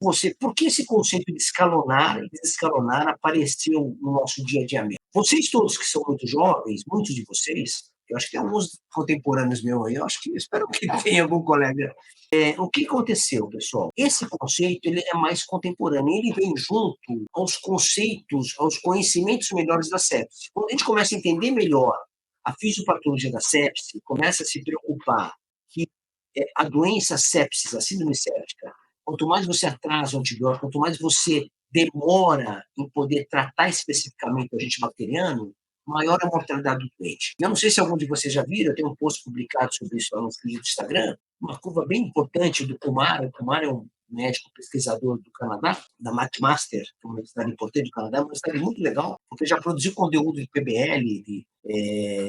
você, por que esse conceito de escalonar e desescalonar apareceu no nosso dia a dia mesmo? Vocês todos que são muito jovens, muitos de vocês, eu acho que tem alguns contemporâneos meus aí, eu acho que, espero que tenha algum colega. O que aconteceu, pessoal? Esse conceito ele é mais contemporâneo, ele vem junto aos conceitos, aos conhecimentos melhores da sepse. Quando a gente começa a entender melhor a fisiopatologia da sepse, começa a se preocupar que a doença sepsis, a síndrome séptica, quanto mais você atrasa o antibiótico, quanto mais você demora em poder tratar especificamente o agente bacteriano, maior a mortalidade do doente. Eu não sei se algum de vocês já viram, eu tenho um post publicado sobre isso lá no feed do Instagram, uma curva bem importante do Kumar. O Kumar é um médico pesquisador do Canadá, da McMaster, que é uma universidade importante do Canadá, uma universidade muito legal, porque já produziu conteúdo de PBL, de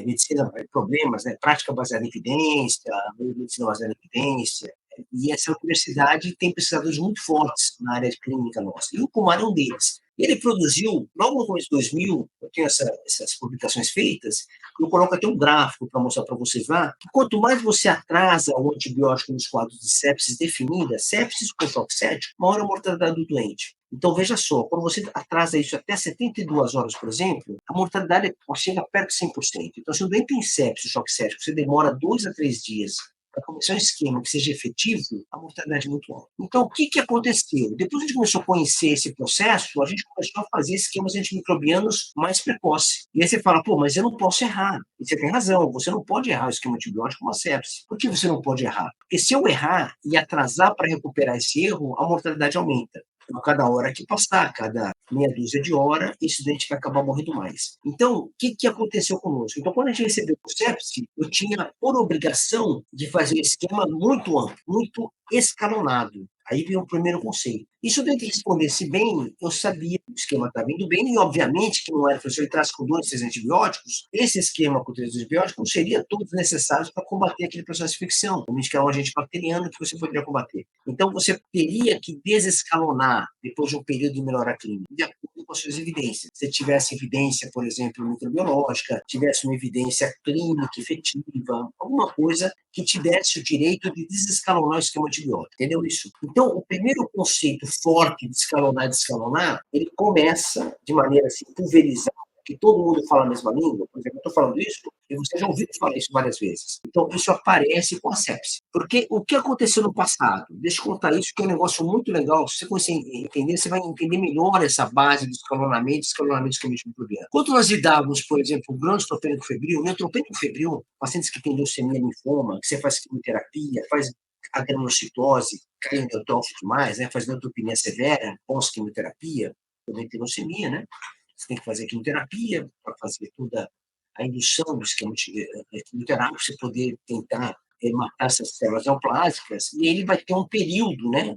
medicina, problemas, né, prática baseada em evidência, medicina baseada em evidência, e essa universidade tem pesquisadores muito fortes na área de clínica nossa. E o Kumar é um deles. Ele produziu, logo no começo de 2000, eu tenho essas publicações feitas, eu coloco até um gráfico para mostrar para vocês lá, que quanto mais você atrasa o antibiótico nos quadros de sepsis definida, sepsis com choque séptico, maior a mortalidade do doente. Então, veja só, quando você atrasa isso até 72 horas, por exemplo, a mortalidade chega perto de 100%. Então, se o doente tem sepsis, choque séptico, você demora 2 a 3 dias para começar um esquema que seja efetivo, a mortalidade é muito alta. Então, o que aconteceu? Depois a gente começou a conhecer esse processo, a gente começou a fazer esquemas antimicrobianos mais precoces. E aí você fala, pô, mas eu não posso errar. E você tem razão, você não pode errar o esquema antibiótico com uma sepse. Por que você não pode errar? Porque se eu errar e atrasar para recuperar esse erro, a mortalidade aumenta. A cada hora que passar, cada meia dúzia de hora, esse doente vai acabar morrendo mais. Então, o que aconteceu conosco? Então, quando a gente recebeu o sepse, eu tinha por obrigação de fazer um esquema muito amplo, muito escalonado. Aí veio o primeiro conceito. E se o doente respondesse bem, eu sabia que o esquema estava indo bem, e obviamente que não era, se ele traz com 2, 3 antibióticos, esse esquema com 3 antibióticos não seria todos necessários para combater aquele processo de infecção, que é um agente bacteriano que você poderia combater. Então, você teria que desescalonar depois de um período de melhora clínica, de acordo com as suas evidências. Se tivesse evidência, por exemplo, microbiológica, tivesse uma evidência clínica efetiva, alguma coisa que te desse o direito de desescalonar o esquema antibiótico, entendeu isso? Então, o primeiro conceito forte de escalonar, ele começa de maneira assim, pulverizada, que todo mundo fala a mesma língua. Por exemplo, eu estou falando isso e você já ouviu falar isso várias vezes. Então, isso aparece com a sepse. Porque o que aconteceu no passado? Deixa eu contar isso, que é um negócio muito legal. Se você conseguir entender, você vai entender melhor essa base do escalonamento do esquema microbiano. Quando nós lidávamos, por exemplo, com grãos neutropênico febril, pacientes que têm leucemia, linfoma, que você faz quimioterapia, faz a granulocitose, cai neutrófilo demais, né? Faz neutropenia severa, pós-quimioterapia, também tem leucemia, né? Você tem que fazer quimioterapia para fazer toda a indução do esquema quimioterápico, para você poder tentar matar essas células neoplásicas, e ele vai ter um período, né?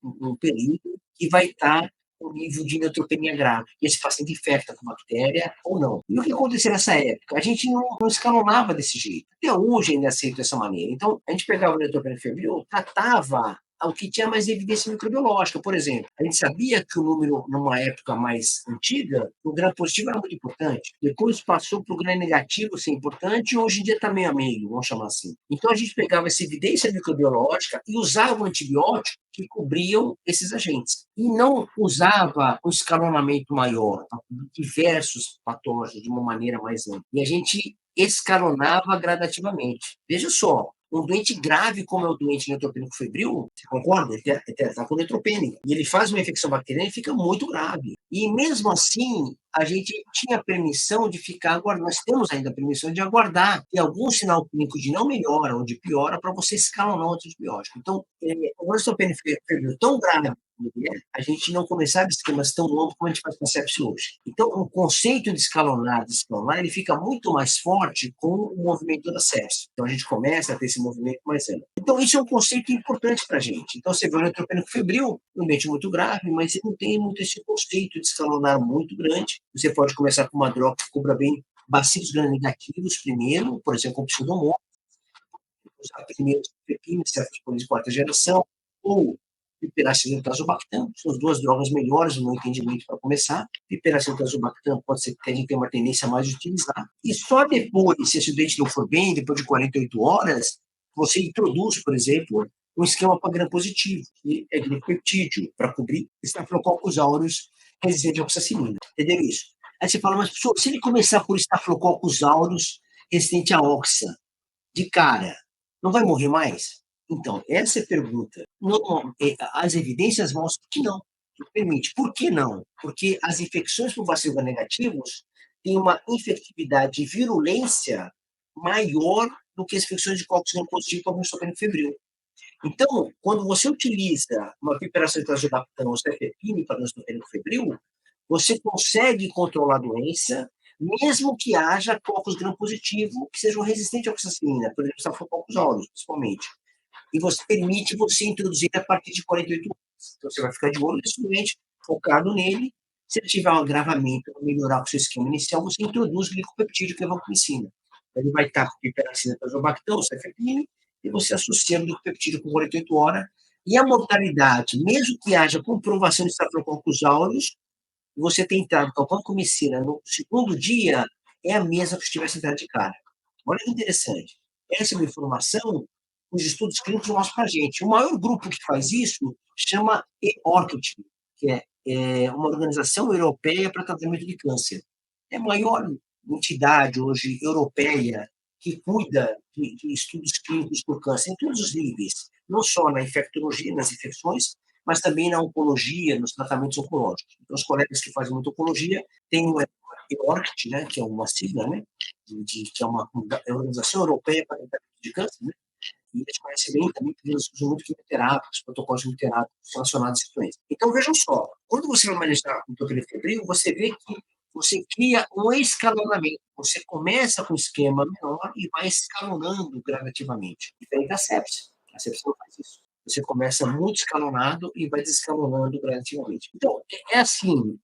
Um período que vai estar com nível de neutropenia grave. E esse paciente infecta com bactéria ou não. E o que aconteceu nessa época? A gente não escalonava desse jeito. Até hoje ainda aceito dessa maneira. Então, a gente pegava o neutropenia febril, tratava ao que tinha mais evidência microbiológica. Por exemplo, a gente sabia que o número, numa época mais antiga, o gram positivo era muito importante. Depois passou para o gram negativo ser importante, e hoje em dia está meio a meio, vamos chamar assim. Então, a gente pegava essa evidência microbiológica e usava o antibiótico que cobriam esses agentes. E não usava um escalonamento maior, diversos patógenos de uma maneira mais ampla. E a gente escalonava gradativamente. Veja só, um doente grave como é o doente neutropênico febril, você concorda? Ele está com neutropenia. E ele faz uma infecção bacteriana e fica muito grave. E mesmo assim, a gente tinha permissão de ficar aguardando. Nós temos ainda a permissão de aguardar ter algum sinal clínico de não melhora ou de piora para você escalonar o antibiótico. Então, o neutropênico febril tão grave, a gente não começava esquemas tão longos como a gente faz com a sepsis hoje. Então, o conceito de escalonar, ele fica muito mais forte com o movimento da sepsis. Então, a gente começa a ter esse movimento mais amplo. Então, isso é um conceito importante para a gente. Então, você vê o neutropênico febril, um ambiente muito grave, mas você não tem muito esse conceito de escalonar muito grande. Você pode começar com uma droga que cubra bem bacilos gram-negativos primeiro, por exemplo, com pseudomonas, usar primeiro pepinos, de quarta geração, ou piperacillin e tazobactam, são as duas drogas melhores, no meu entendimento, para começar. Piperacillin e tazobactam pode ser que a gente tenha uma tendência mais de utilizar. E só depois, se esse doente não for bem, depois de 48 horas, você introduz, por exemplo, um esquema para gram-positivo, que é glicopeptídeo, para cobrir estafilococcus aureus resistente à oxacilina. Entendeu isso? Aí você fala, mas professor, se ele começar por estafilococcus aureus resistente à oxa, de cara, não vai morrer mais? Então, essa é a pergunta. Não, as evidências mostram que não, que permite. Por que não? Porque as infecções por bacillos negativos têm uma infectividade e virulência maior do que as infecções de cocos gram-positivo para o febril. Então, quando você utiliza uma piperacetazobactam ou cefepime para o febril, você consegue controlar a doença, mesmo que haja cocos gram-positivo que sejam resistentes à oxacilina, por exemplo, Staphylococcus aureus, principalmente. E você permite você introduzir a partir de 48 horas. Então, você vai ficar de olho nesse doente, focado nele. Se ele tiver um agravamento, melhorar o seu esquema inicial, você introduz glicopeptídeo, que é a vancomicina. Ele vai estar com piperacetazobactam, cefepime, e você associa o glicopeptídeo com 48 horas. E a mortalidade, mesmo que haja comprovação de Staphylococcus aureus, você tem entrado com a vancomicina no segundo dia, é a mesma que se tivesse entrado de cara. Olha que interessante. Essa é uma informação que os estudos clínicos mostram para a gente. O maior grupo que faz isso chama EORCT, que é uma organização europeia para tratamento de câncer. É a maior entidade hoje europeia que cuida de estudos clínicos por câncer em todos os níveis, não só na infectologia, nas infecções, mas também na oncologia, nos tratamentos oncológicos. Então, os colegas que fazem muita oncologia têm o EORCT, né, que é uma sigla, né, que é uma organização europeia para o tratamento de câncer, né, e eles conhecem bem também, porque eles usam muito quimioterápicos, protocolos de quimioterápicos relacionados a essa doença. Então, vejam só, quando você vai manejar o nítopenicil febril, você vê que você cria um escalonamento. Você começa com um esquema menor e vai escalonando gradativamente. Diferente da sepse. A sepse não faz isso. Você começa muito escalonado e vai desescalonando gradativamente. Então, é assim.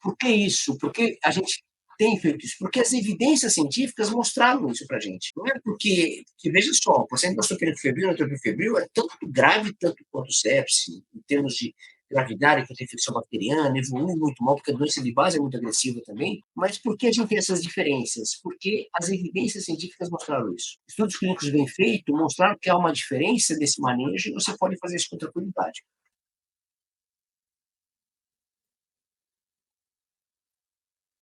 Por que isso? Porque a gente tem feito isso? Porque as evidências científicas mostraram isso para a gente. Não é porque, veja só, o paciente com febril, febril é tanto grave tanto quanto sepse, em termos de gravidade, quanto infecção bacteriana, evolui muito mal, porque a doença de base é muito agressiva também. Mas por que a gente tem essas diferenças? Porque as evidências científicas mostraram isso. Estudos clínicos bem feitos mostraram que há uma diferença desse manejo e você pode fazer isso com tranquilidade.